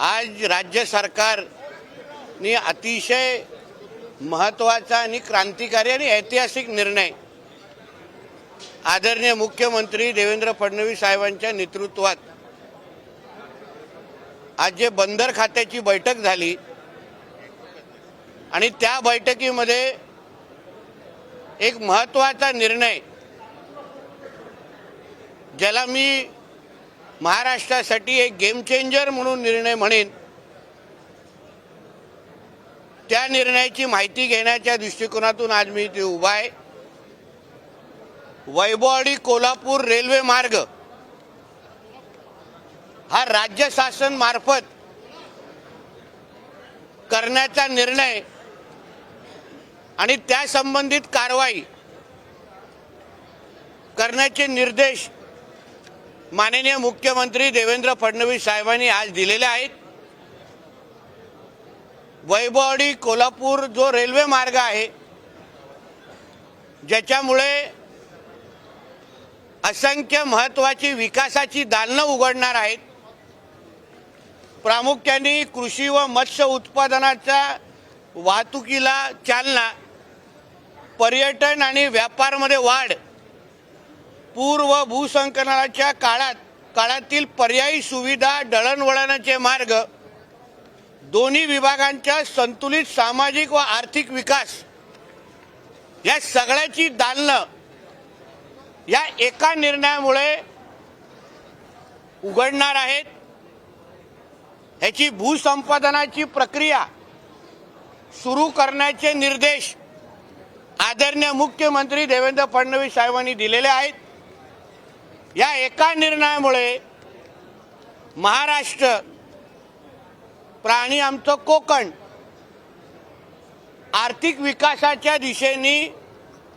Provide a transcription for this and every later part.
आज राज्य सरकारने अतिशय महत्त्वाचा आणि क्रांतिकारी आणि ऐतिहासिक निर्णय आदरणीय मुख्यमंत्री देवेंद्र फडणवीस साहेबांच्या नेतृत्वात आज जे बंदर खात्याची बैठक झाली आणि त्या बैठकीमध्ये एक महत्त्वाचा निर्णय ज्याला मी महाराष्ट्रासाठी एक गेम चेंजर म्हणून निर्णय म्हणेन, त्या निर्णयाची माहिती घेण्याच्या दृष्टिकोनातून आज मी इथे उभा आहे। वैभववाडी कोल्हापूर रेल्वे मार्ग हा राज्य शासन मार्फत करण्याचा निर्णय आणि त्या संबंधित कारवाई करण्याचे निर्देश माननीय मुख्यमंत्री देवेंद्र फडणवीस साहेबांनी आज दिलेले आहेत। वैभववाडी कोल्हापूर जो रेल्वे मार्ग आहे ज्याच्यामुळे असंख्य महत्त्वाची विकासाची दालनं उघडणार आहेत, प्रामुख्याने कृषी व मत्स्य उत्पादनाच्या वाहतुकीला चालना, पर्यटन आणि व्यापारामध्ये वाढ, पूर व भूसंकलनाच्या काळातील पर्यायी सुविधा, दळणवळणाचे मार्ग, दोन्ही विभागांच्या संतुलित सामाजिक व आर्थिक विकास या सगळ्याची दालनं या एका निर्णयामुळे उघडणार आहेत। ह्याची भूसंपादनाची प्रक्रिया सुरू करण्याचे निर्देश आदरणीय मुख्यमंत्री देवेंद्र फडणवीस साहेबांनी दिलेले आहेत। या एका निर्णयामुळे महाराष्ट्र प्राणी आमचं कोकण आर्थिक विकासाच्या दिशेने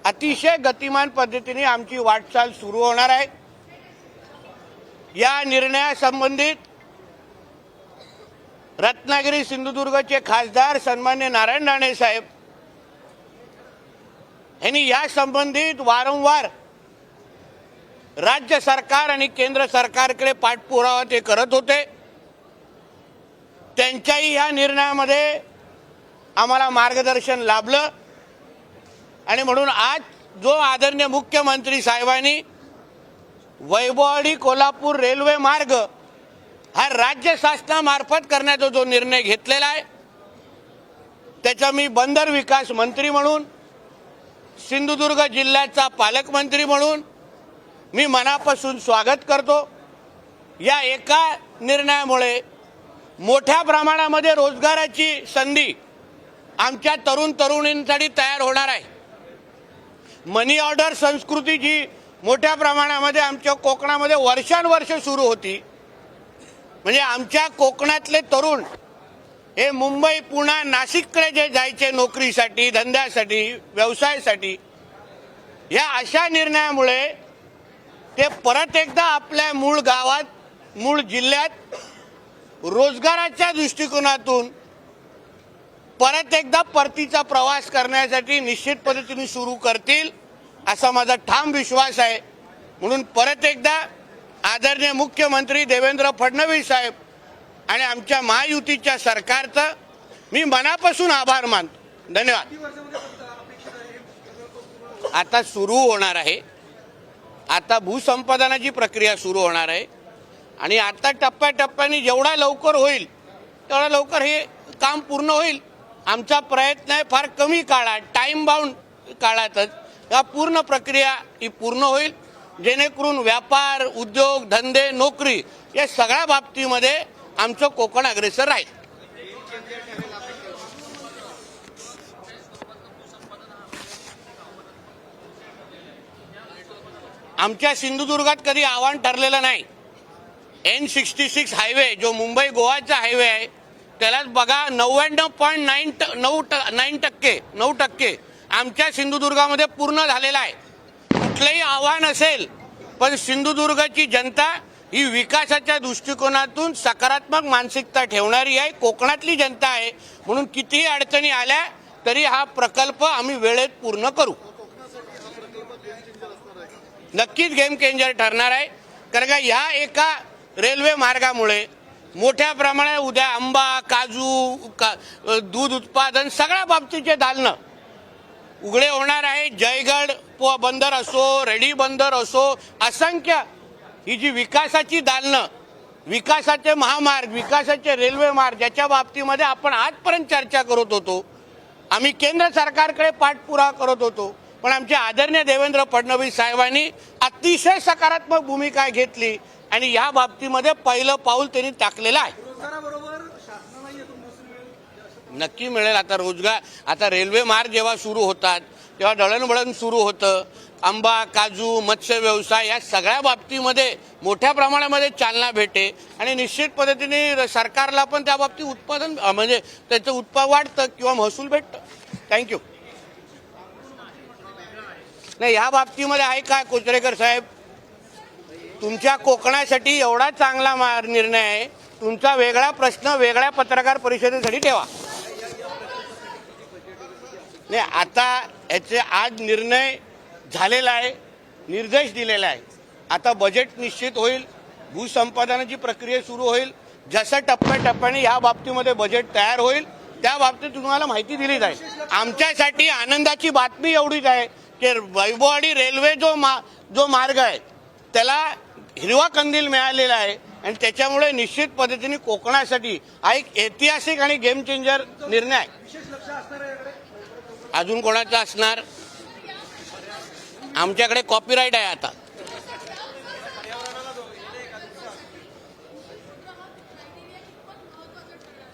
अतिशय गतिमान पद्धतीने आमची वाटचाल सुरू होणार आहे। या निर्णयासंबंधित रत्नागिरी सिंधुदुर्गचे खासदार सन्मान्य नारायण राणे साहेब यांनी या संबंधित वारंवार राज्य सरकार आणि केंद्र सरकारकडे पाठपुरावा ते करत होते। त्यांच्याही या निर्णयामध्ये आम्हाला मार्गदर्शन लाभलं आणि म्हणून आज जो आदरणीय मुख्यमंत्री साहेबांनी वैभववाडी कोल्हापूर रेल्वे मार्ग हा राज्य शासनामार्फत करण्याचा जो निर्णय घेतलेला आहे त्याचा मी बंदर विकास मंत्री म्हणून, सिंधुदुर्ग जिल्ह्याचा पालकमंत्री म्हणून मी मनापासून स्वागत करतो। या एका निर्णयामुळे मोठ्या प्रमाणामध्ये रोजगाराची संधी आमच्या तरुण तरुणींसाठी तयार होणार आहे। मनी ऑर्डर संस्कृती जी मोठ्या प्रमाणामध्ये आमच्या कोकणामध्ये वर्षानुवर्ष सुरू होती, म्हणजे आमच्या कोकणातले तरुण हे मुंबई, पुणे, नाशिककडे जे जायचे नोकरीसाठी, धंद्यासाठी, व्यवसायासाठी, या अशा निर्णयामुळे ते परत एकदा आपल्या मूळ गावात, मूळ जिल्ह्यात रोजगाराच्या दृष्टिकोनातून परत एकदा परतीचा प्रवास करण्यासाठी निश्चित पद्धतीने सुरू करतील असा माझा ठाम विश्वास आहे। म्हणून परत एकदा आदरणीय मुख्यमंत्री देवेंद्र फडणवीस साहेब आणि आमच्या महायुतीच्या सरकारचा मी मनापासून आभार मानतो। धन्यवाद। आता सुरू होणार आहे, आता भूसंपादनाची प्रक्रिया सुरू होणार आहे आणि आता टप्प्याटप्प्याने जेवढा लवकर होईल तेवढा लवकर हे काम पूर्ण होईल। आमचा प्रयत्न आहे फार कमी काळात, टाइम बाउंड काळातच या पूर्ण प्रक्रिया ही पूर्ण होईल, जेणेकरून व्यापार, उद्योग, धंदे, नोकरी या सगळ्या बाबतीमध्ये आमचं कोकण अग्रेसर राहील। आमच्या सिंधुदुर्गात कधी आव्हान ठरलेलं नाही। N66 हायवे जो मुंबई गोवाचा हायवे आहे त्यालाच बघा 99.9% आमच्या सिंधुदुर्गामध्ये पूर्ण झालेला आहे। कुठलंही आव्हान असेल पण सिंधुदुर्गाची जनता ही विकासाच्या दृष्टिकोनातून सकारात्मक मानसिकता ठेवणारी आहे, कोकणातली जनता आहे। म्हणून कितीही अडचणी आल्या तरी हा प्रकल्प आम्ही वेळेत पूर्ण करू। नक्कीच गेम चेंजर ठरणार आहे, कारण का या एका रेल्वे मार्गामुळे मोठ्या प्रमाणात उद्या आंबा, काजू, दूध उत्पादन सगळ्या बाबतीचे दालनं उघडे होणार आहे. जयगड बंदर असो, रेडी बंदर असो, असंख्य ही जी विकासाची दालनं, विकासाचे महामार्ग, विकासाचे रेल्वे मार्ग ज्याच्या बाबतीमध्ये आपण आजपर्यंत चर्चा करत होतो, आम्ही केंद्र सरकारकडे पाठपुरावा करत होतो, पण आमचे आदरणीय देवेंद्र फडणवीस साहेबांनी अतिशय सकारात्मक भूमिका घेतली आणि या बाबतीमध्ये पहिलं पाऊल त्यांनी टाकलेलं आहे. नक्की मिळेल. आता रोजगार, आता रेल्वे मार्ग जेव्हा सुरू होतात तेव्हा दळणवळण सुरू होतं. आंबा, काजू, मत्स्य व्यवसाय या सगळ्या बाबतीमध्ये मोठ्या प्रमाणामध्ये चालना भेटे आणि निश्चित पद्धतीने सरकारला पण त्या बाबतीत उत्पादन म्हणजे त्याचं उत्पादन वाढतं किंवा महसूल भेटतं. थँक्यू. नाही, या बाबतीमध्ये आहे काय कोचरेकर साहेब, तुमच्या कोकणासाठी एवढा चांगला निर्णय आहे, तुमचा वेगळा प्रश्न वेगळ्या पत्रकार परिषदेसाठी ठेवा. नाही, आता याचे आज निर्णय झालेला आहे, निर्देश दिलेला आहे. आता बजेट निश्चित होईल, भूसंपादनाची प्रक्रिया सुरू होईल. जसं टप्प्याटप्प्याने या बाबतीमध्ये बजेट तयार होईल त्या बाबतीत तुम्हाला माहिती दिली जाईल. आमच्यासाठी आनंदाची बातमी एवढीच आहे की वैभववाडी रेल्वे जो मार्ग आहे त्याला हिरवा कंदील मिळालेला आहे आणि त्याच्यामुळे निश्चित पद्धतीने कोकणासाठी हा एक ऐतिहासिक आणि गेम चेंजर निर्णय आहे. अजून कोणाचा असणार? आमच्याकडे कॉपीराईट आहे. आता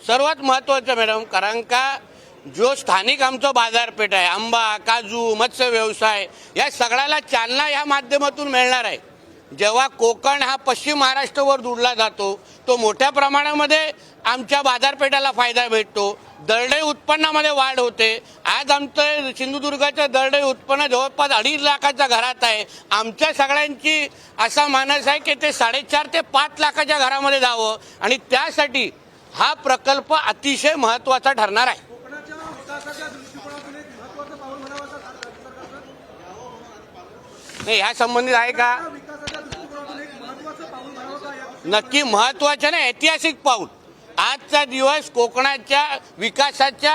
सर्वात महत्वाचं मॅडम, कारण का जो स्थानिक आमचं बाजारपेठ आहे, आंबा, काजू, मत्स्य व्यवसाय या सगळ्याला चालना या माध्यमातून मिळणार आहे. जेव्हा कोकण हा पश्चिम महाराष्ट्रावर जोडला जातो तो मोठ्या प्रमाणामध्ये आमच्या बाजारपेठाला फायदा भेटतो. दरडोई उत्पन्नामध्ये वाढ होते. आज आमचं सिंधुदुर्गाचं दरडोई उत्पन्न जवळपास 2.5 लाखाच्या घरात आहे. आमच्या सगळ्यांची असा मानस आहे की ते 4.5 ते 5 लाखाच्या घरामध्ये जावं आणि त्यासाठी हा प्रकल्प अतिशय महत्त्वाचा ठरणार आहे. नाही, ह्या संबंधित आहे का? नक्की महत्वाचं नाही, ऐतिहासिक पाऊल. आजचा दिवस कोकणाच्या विकासाच्या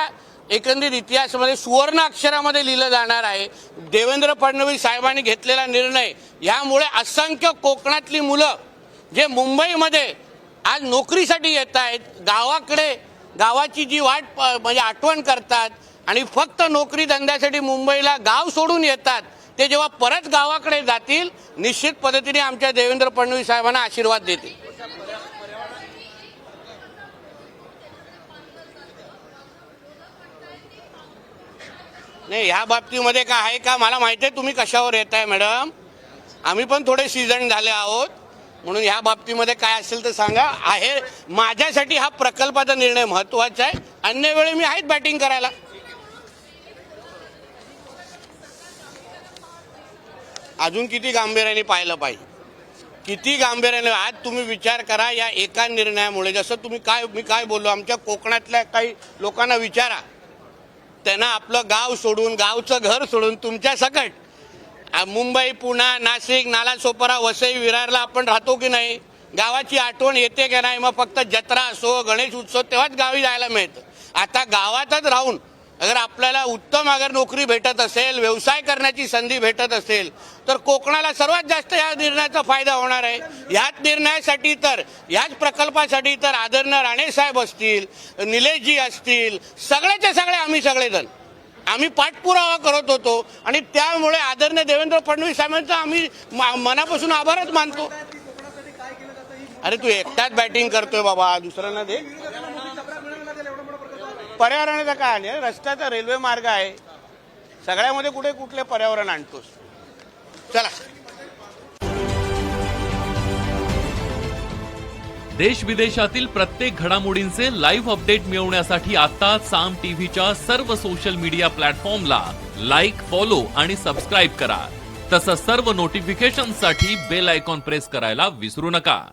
एकंदरीत इतिहासामध्ये सुवर्ण अक्षरामध्ये लिहिलं जाणार आहे. देवेंद्र फडणवीस साहेबांनी घेतलेला निर्णय यामुळे असंख्य कोकणातली मुलं जे मुंबईमध्ये आज नोकरीसाठी येत आहेत, गावाकडे गावाची जी वाट म्हणजे आठवण करतात आणि फक्त नोकरी धंद्यासाठी मुंबईला गाव सोडून येतात, ते जेव्हा परत गावाकडे जातील निश्चित पद्धतीने आमच्या देवेंद्र फडणवीस साहेबांना आशीर्वाद देतील. नाही, ह्या बाबतीमध्ये काय आहे का मला माहिती आहे तुम्ही कशावर येत आहे मॅडम. आम्ही पण थोडे सीझन झाले आहोत म्हणून ह्या बाबतीमध्ये काय असेल तर सांगा. आहे माझ्यासाठी हा प्रकल्पाचा निर्णय महत्वाचा आहे. अन्य वेळी मी आहेच बॅटिंग करायला. अजून किती गांभीर्याने पाहिलं पाहिजे, किती गांभीर्याने. आज तुम्ही विचार करा या एका निर्णयामुळे, जसं मी काय बोललो, आमच्या कोकणातल्या काही लोकांना विचारा, त्यांना आपलं गाव सोडून गावचं घर सोडून तुमच्या सकट मुंबई, पुणे, नाशिक, नालासोपारा, वसई, विरारला आपण राहतो की नाही? गावाची आठवण येते की नाही? मग फक्त जत्रा असो, गणेश उत्सव तेव्हाच गावी जायला मिळतं. आता गावातच राहून अगर आपल्याला उत्तम नोकरी भेटत असेल, व्यवसाय करण्याची संधी भेटत असेल तर कोकणाला सर्वात जास्त या निर्णयाचा फायदा होणार आहे. याच निर्णयासाठी तर, याच प्रकल्पासाठी तर आदरणीय राणे साहेब असतील, निलेशजी असतील, सगळेचे सगळे आम्ही सगळेजण आम्ही पाठपुरावा करत होतो आणि त्यामुळे आदरणीय देवेंद्र फडणवीस साहेबांचा आम्ही मनापासून आभारच मानतो. अरे तू एकटाच बॅटिंग करतोय बाबा, दुसऱ्यांना दे. पर्यावरणाचं काय आले? रस्त्याचा रेल्वे मार्ग आहे, सगळ्यामध्ये कुठले पर्यावरण आणतोस? चला. देश विदेशातील प्रत्येक घडामोडींचे लाईव्ह अपडेट मिळवण्यासाठी आता साम टीव्हीच्या सर्व सोशल मीडिया प्लॅटफॉर्मला लाईक, फॉलो आणि सबस्क्राईब करा. तसंच सर्व नोटिफिकेशनसाठी बेल आयकॉन प्रेस करायला विसरू नका.